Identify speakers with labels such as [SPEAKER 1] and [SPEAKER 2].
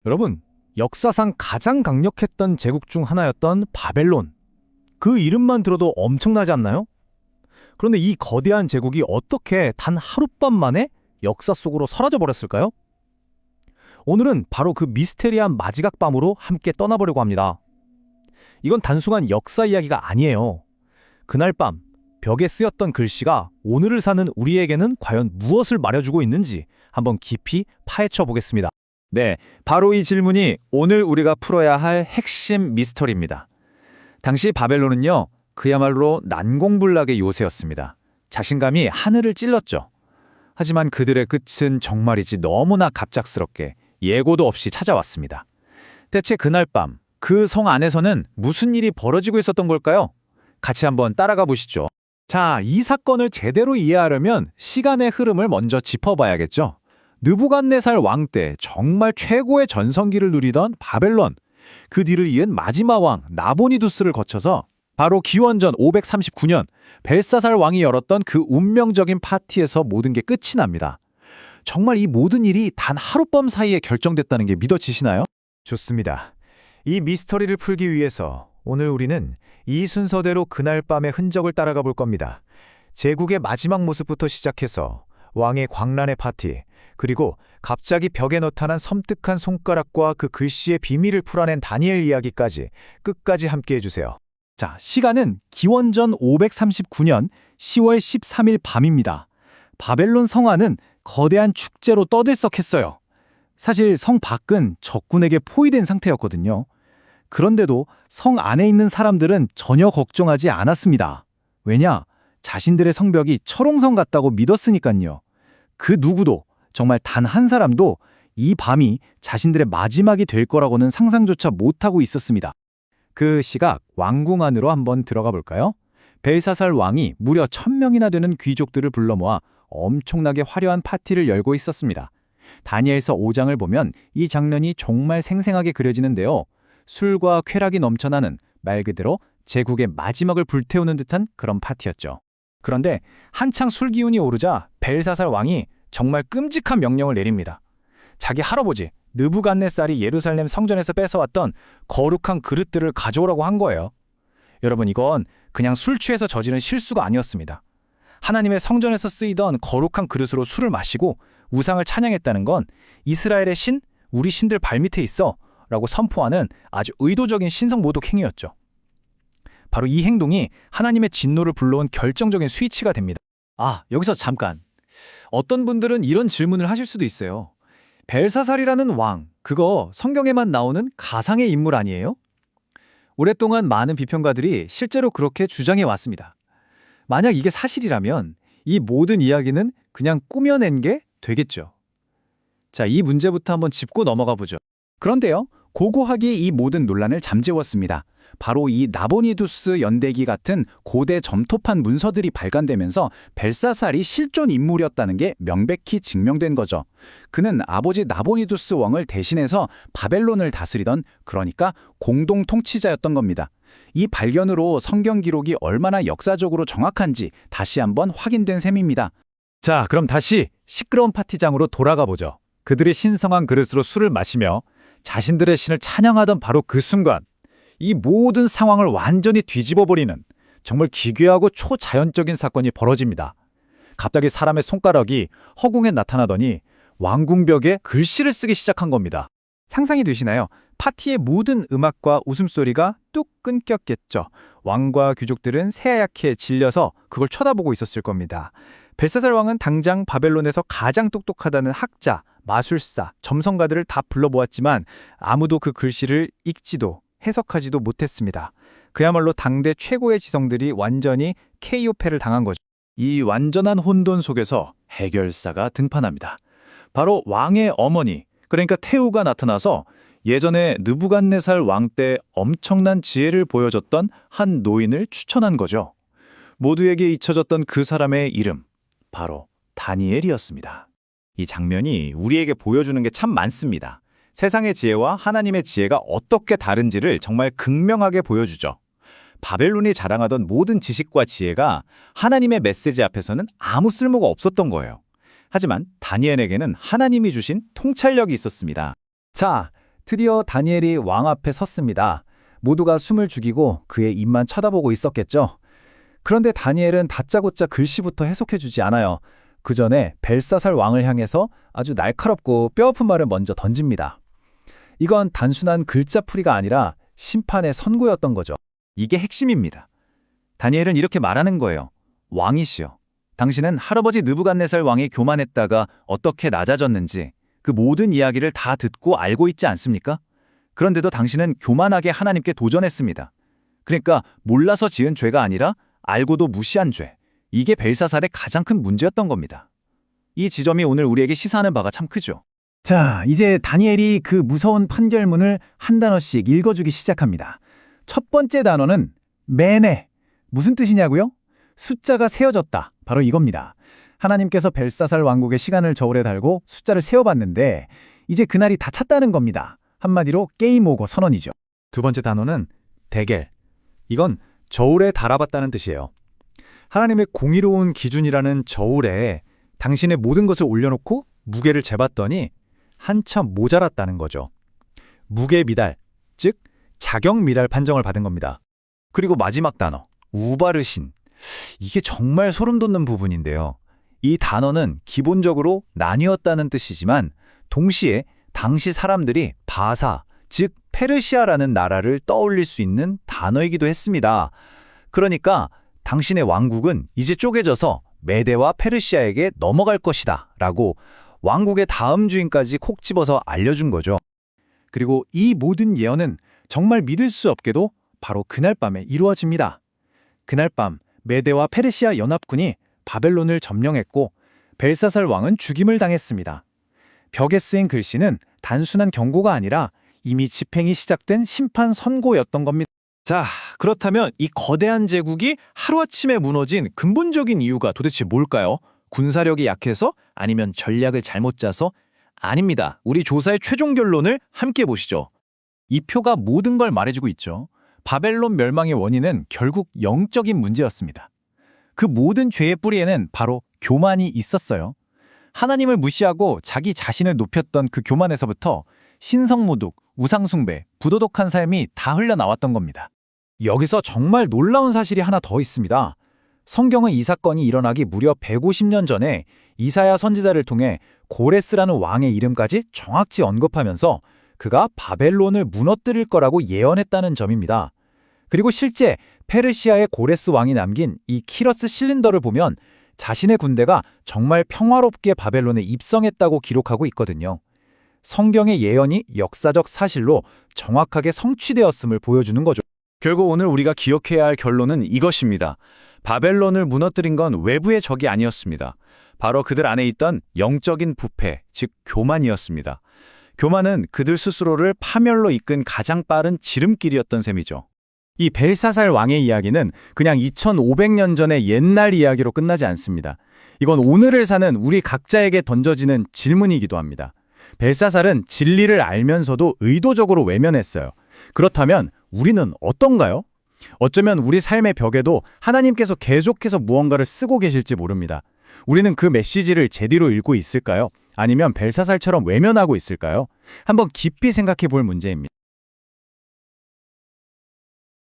[SPEAKER 1] 여러분, 역사상 가장 강력했던 제국 중 하나였던 바벨론. 그 이름만 들어도 엄청나지 않나요? 그런데 이 거대한 제국이 어떻게 단 하룻밤 만에 역사 속으로 사라져 버렸을까요? 오늘은 바로 그 미스테리한 마지막 밤으로 함께 떠나보려고 합니다. 이건 단순한 역사 이야기가 아니에요. 그날 밤 벽에 쓰였던 글씨가 오늘을 사는 우리에게는 과연 무엇을 말해주고 있는지 한번 깊이 파헤쳐 보겠습니다.
[SPEAKER 2] 네, 바로 이 질문이 오늘 우리가 풀어야 할 핵심 미스터리입니다. 당시 바벨론은요, 그야말로 난공불락의 요새였습니다. 자신감이 하늘을 찔렀죠. 하지만 그들의 끝은 정말이지 너무나 갑작스럽게 예고도 없이 찾아왔습니다. 대체 그날 밤, 그 성 안에서는 무슨 일이 벌어지고 있었던 걸까요? 같이 한번 따라가 보시죠.
[SPEAKER 1] 자, 이 사건을 제대로 이해하려면 시간의 흐름을 먼저 짚어봐야겠죠. 느부갓네살 왕 때 정말 최고의 전성기를 누리던 바벨론, 그 뒤를 이은 마지막 왕 나보니두스를 거쳐서 바로 기원전 539년 벨사살 왕이 열었던 그 운명적인 파티에서 모든 게 끝이 납니다. 정말 이 모든 일이 단 하룻밤 사이에 결정됐다는 게 믿어지시나요? 좋습니다. 이 미스터리를 풀기 위해서 오늘 우리는 이 순서대로 그날 밤의 흔적을 따라가 볼 겁니다. 제국의 마지막 모습부터 시작해서 왕의 광란의 파티, 그리고 갑자기 벽에 나타난 섬뜩한 손가락과 그 글씨의 비밀을 풀어낸 다니엘 이야기까지 끝까지 함께 해주세요. 자, 시간은 기원전 539년 10월 13일 밤입니다. 바벨론 성 안은 거대한 축제로 떠들썩했어요. 사실 성 밖은 적군에게 포위된 상태였거든요. 그런데도 성 안에 있는 사람들은 전혀 걱정하지 않았습니다. 왜냐? 자신들의 성벽이 철옹성 같다고 믿었으니까요. 그 누구도, 정말 단 한 사람도 이 밤이 자신들의 마지막이 될 거라고는 상상조차 못하고 있었습니다. 그 시각 왕궁 안으로 한번 들어가 볼까요? 벨사살 왕이 무려 1000명이나 되는 귀족들을 불러 모아 엄청나게 화려한 파티를 열고 있었습니다. 다니엘서 5장을 보면 이 장면이 정말 생생하게 그려지는데요. 술과 쾌락이 넘쳐나는 말 그대로 제국의 마지막을 불태우는 듯한 그런 파티였죠. 그런데 한창 술 기운이 오르자 벨사살 왕이 정말 끔찍한 명령을 내립니다. 자기 할아버지 느부갓네살이 예루살렘 성전에서 뺏어왔던 거룩한 그릇들을 가져오라고 한 거예요. 여러분, 이건 그냥 술 취해서 저지른 실수가 아니었습니다. 하나님의 성전에서 쓰이던 거룩한 그릇으로 술을 마시고 우상을 찬양했다는 건 이스라엘의 신, 우리 신들 발밑에 있어 라고 선포하는 아주 의도적인 신성모독 행위였죠. 바로 이 행동이 하나님의 진노를 불러온 결정적인 스위치가 됩니다. 아, 여기서 잠깐. 어떤 분들은 이런 질문을 하실 수도 있어요. 벨사살이라는 왕, 그거 성경에만 나오는 가상의 인물 아니에요? 오랫동안 많은 비평가들이 실제로 그렇게 주장해 왔습니다. 만약 이게 사실이라면 이 모든 이야기는 그냥 꾸며낸 게 되겠죠. 자, 이 문제부터 한번 짚고 넘어가 보죠. 그런데요, 고고하게 이 모든 논란을 잠재웠습니다. 바로 이 나보니두스 연대기 같은 고대 점토판 문서들이 발간되면서 벨사살이 실존 인물이었다는 게 명백히 증명된 거죠. 그는 아버지 나보니두스 왕을 대신해서 바벨론을 다스리던, 그러니까 공동 통치자였던 겁니다. 이 발견으로 성경 기록이 얼마나 역사적으로 정확한지 다시 한번 확인된 셈입니다. 자, 그럼 다시 시끄러운 파티장으로 돌아가 보죠. 그들이 신성한 그릇으로 술을 마시며 자신들의 신을 찬양하던 바로 그 순간, 이 모든 상황을 완전히 뒤집어버리는 정말 기괴하고 초자연적인 사건이 벌어집니다. 갑자기 사람의 손가락이 허공에 나타나더니 왕궁벽에 글씨를 쓰기 시작한 겁니다. 상상이 되시나요? 파티의 모든 음악과 웃음소리가 뚝 끊겼겠죠. 왕과 귀족들은 새하얗게 질려서 그걸 쳐다보고 있었을 겁니다. 벨사살 왕은 당장 바벨론에서 가장 똑똑하다는 학자, 마술사, 점성가들을 다 불러보았지만 아무도 그 글씨를 읽지도 해석하지도 못했습니다. 그야말로 당대 최고의 지성들이 완전히 KO패를 당한 거죠. 이 완전한 혼돈 속에서 해결사가 등판합니다. 바로 왕의 어머니, 그러니까 태우가 나타나서 예전에 느부갓네살 왕 때 엄청난 지혜를 보여줬던 한 노인을 추천한 거죠. 모두에게 잊혀졌던 그 사람의 이름, 바로 다니엘이었습니다. 이 장면이 우리에게 보여주는 게 참 많습니다. 세상의 지혜와 하나님의 지혜가 어떻게 다른지를 정말 극명하게 보여주죠. 바벨론이 자랑하던 모든 지식과 지혜가 하나님의 메시지 앞에서는 아무 쓸모가 없었던 거예요. 하지만 다니엘에게는 하나님이 주신 통찰력이 있었습니다. 자, 드디어 다니엘이 왕 앞에 섰습니다. 모두가 숨을 죽이고 그의 입만 쳐다보고 있었겠죠. 그런데 다니엘은 다짜고짜 글씨부터 해석해주지 않아요. 그 전에 벨사살 왕을 향해서 아주 날카롭고 뼈아픈 말을 먼저 던집니다. 이건 단순한 글자풀이가 아니라 심판의 선고였던 거죠.
[SPEAKER 2] 이게 핵심입니다. 다니엘은 이렇게 말하는 거예요. 왕이시여, 당신은 할아버지 느부갓네살 왕이 교만했다가 어떻게 낮아졌는지 그 모든 이야기를 다 듣고 알고 있지 않습니까? 그런데도 당신은 교만하게 하나님께 도전했습니다. 그러니까 몰라서 지은 죄가 아니라 알고도 무시한 죄. 이게 벨사살의 가장 큰 문제였던 겁니다. 이 지점이 오늘 우리에게 시사하는 바가 참 크죠.
[SPEAKER 1] 자, 이제 다니엘이 그 무서운 판결문을 한 단어씩 읽어주기 시작합니다. 첫 번째 단어는 메네. 무슨 뜻이냐고요? 숫자가 세어졌다. 바로 이겁니다. 하나님께서 벨사살 왕국의 시간을 저울에 달고 숫자를 세어봤는데 이제 그날이 다 찼다는 겁니다. 한마디로 게임 오버 선언이죠. 두 번째 단어는 데겔. 이건 저울에 달아봤다는 뜻이에요. 하나님의 공의로운 기준이라는 저울에 당신의 모든 것을 올려놓고 무게를 재봤더니 한참 모자랐다는 거죠. 무게 미달, 즉 자격 미달 판정을 받은 겁니다. 그리고 마지막 단어, 우바르신. 이게 정말 소름 돋는 부분인데요. 이 단어는 기본적으로 나뉘었다는 뜻이지만 동시에 당시 사람들이 바사, 즉 페르시아라는 나라를 떠올릴 수 있는 단어이기도 했습니다. 그러니까 당신의 왕국은 이제 쪼개져서 메대와 페르시아에게 넘어갈 것이다 라고 왕국의 다음 주인까지 콕 집어서 알려준 거죠. 그리고 이 모든 예언은 정말 믿을 수 없게도 바로 그날 밤에 이루어집니다. 그날 밤 메대와 페르시아 연합군이 바벨론을 점령했고 벨사살 왕은 죽임을 당했습니다. 벽에 쓰인 글씨는 단순한 경고가 아니라 이미 집행이 시작된 심판 선고였던 겁니다. 자, 그렇다면 이 거대한 제국이 하루아침에 무너진 근본적인 이유가 도대체 뭘까요? 군사력이 약해서? 아니면 전략을 잘못 짜서? 아닙니다. 우리 조사의 최종 결론을 함께 보시죠. 이 표가 모든 걸 말해주고 있죠. 바벨론 멸망의 원인은 결국 영적인 문제였습니다. 그 모든 죄의 뿌리에는 바로 교만이 있었어요. 하나님을 무시하고 자기 자신을 높였던 그 교만에서부터 신성모독, 우상숭배, 부도덕한 삶이 다 흘러나왔던 겁니다. 여기서 정말 놀라운 사실이 하나 더 있습니다. 성경은 이 사건이 일어나기 무려 150년 전에 이사야 선지자를 통해 고레스라는 왕의 이름까지 정확히 언급하면서 그가 바벨론을 무너뜨릴 거라고 예언했다는 점입니다. 그리고 실제 페르시아의 고레스 왕이 남긴 이 키러스 실린더를 보면 자신의 군대가 정말 평화롭게 바벨론에 입성했다고 기록하고 있거든요. 성경의 예언이 역사적 사실로 정확하게 성취되었음을 보여주는 거죠. 결국 오늘 우리가 기억해야 할 결론은 이것입니다. 바벨론을 무너뜨린 건 외부의 적이 아니었습니다. 바로 그들 안에 있던 영적인 부패, 즉 교만이었습니다. 교만은 그들 스스로를 파멸로 이끈 가장 빠른 지름길이었던 셈이죠. 이 벨사살 왕의 이야기는 그냥 2500년 전의 옛날 이야기로 끝나지 않습니다. 이건 오늘을 사는 우리 각자에게 던져지는 질문이기도 합니다. 벨사살은 진리를 알면서도 의도적으로 외면했어요. 그렇다면 우리는 어떤가요? 어쩌면 우리 삶의 벽에도 하나님께서 계속해서 무언가를 쓰고 계실지 모릅니다. 우리는 그 메시지를 제대로 읽고 있을까요? 아니면 벨사살처럼 외면하고 있을까요? 한번 깊이 생각해 볼 문제입니다.